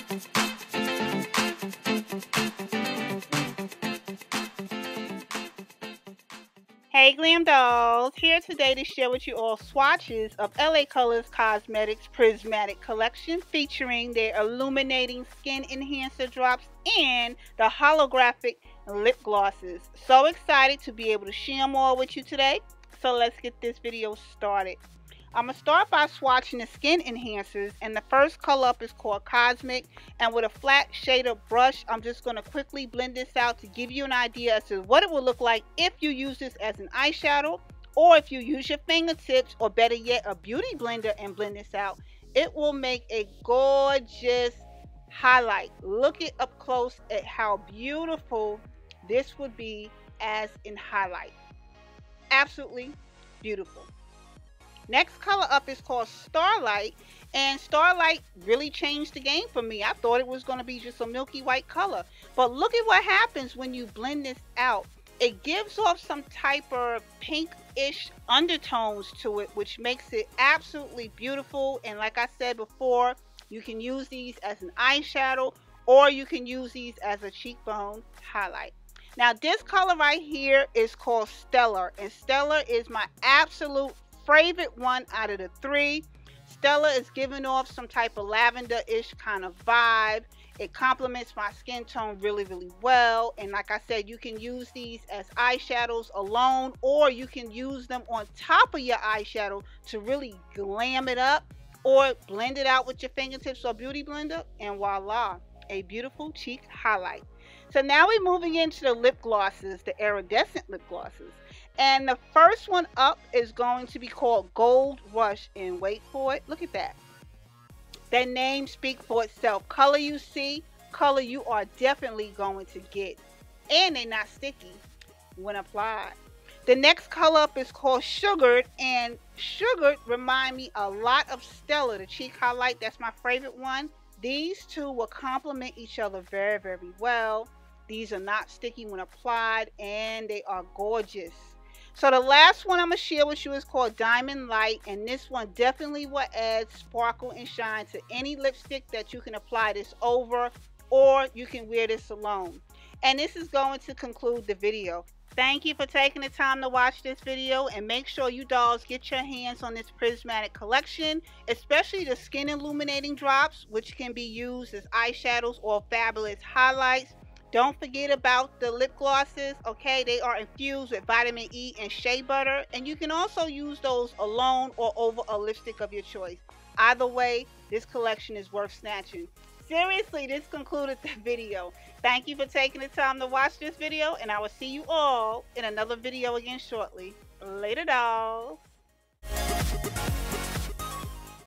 Hey Glam Dolls, here today to share with you all swatches of LA Colors Cosmetics Prismatic collection featuring their Illuminating Skin Enhancer Drops and the Holographic Lip Glosses. So excited to be able to share them all with you today. So let's get this video started. I'm going to start by swatching the skin enhancers, and the first color up is called Cosmic, and with a flat shader brush I'm just going to quickly blend this out to give you an idea as to what it will look like if you use this as an eyeshadow, or if you use your fingertips, or better yet a beauty blender and blend this out. It will make a gorgeous highlight. Look it up close at how beautiful this would be as in highlight. Absolutely beautiful. Next color up is called Starlight, and Starlight really changed the game for me. I thought it was going to be just a milky white color, but look at what happens when you blend this out. It gives off some type of pink-ish undertones to it, which makes it absolutely beautiful. And like I said before, you can use these as an eyeshadow, or you can use these as a cheekbone highlight. Now this color right here is called Stellar, and Stellar is my absolute favorite one out of the three. Stellar is giving off some type of lavender-ish kind of vibe. It complements my skin tone really well, and like I said, you can use these as eyeshadows alone, or you can use them on top of your eyeshadow to really glam it up, or blend it out with your fingertips or beauty blender, and voila, a beautiful cheek highlight. So now we're moving into the lip glosses, the iridescent lip glosses. And the first one up is going to be called Gold Rush, and wait for it, look at that. That name speaks for itself. Color you see, color you are definitely going to get. And they're not sticky when applied. The next color up is called Sugared, and Sugared remind me a lot of Stellar, the cheek highlight. That's my favorite one. These two will complement each other very well. These are not sticky when applied, and they are gorgeous. So the last one I'm going to share with you is called Diamond Light, and this one definitely will add sparkle and shine to any lipstick that you can apply this over, or you can wear this alone. And this is going to conclude the video. Thank you for taking the time to watch this video, and make sure you dolls get your hands on this Prismatic collection, especially the skin illuminating drops, which can be used as eyeshadows or fabulous highlights. Don't forget about the lip glosses, okay? They are infused with vitamin E and shea butter, and you can also use those alone or over a lipstick of your choice. Either way, this collection is worth snatching. Seriously, this concluded the video. Thank you for taking the time to watch this video, and I will see you all in another video again shortly. Later, dolls.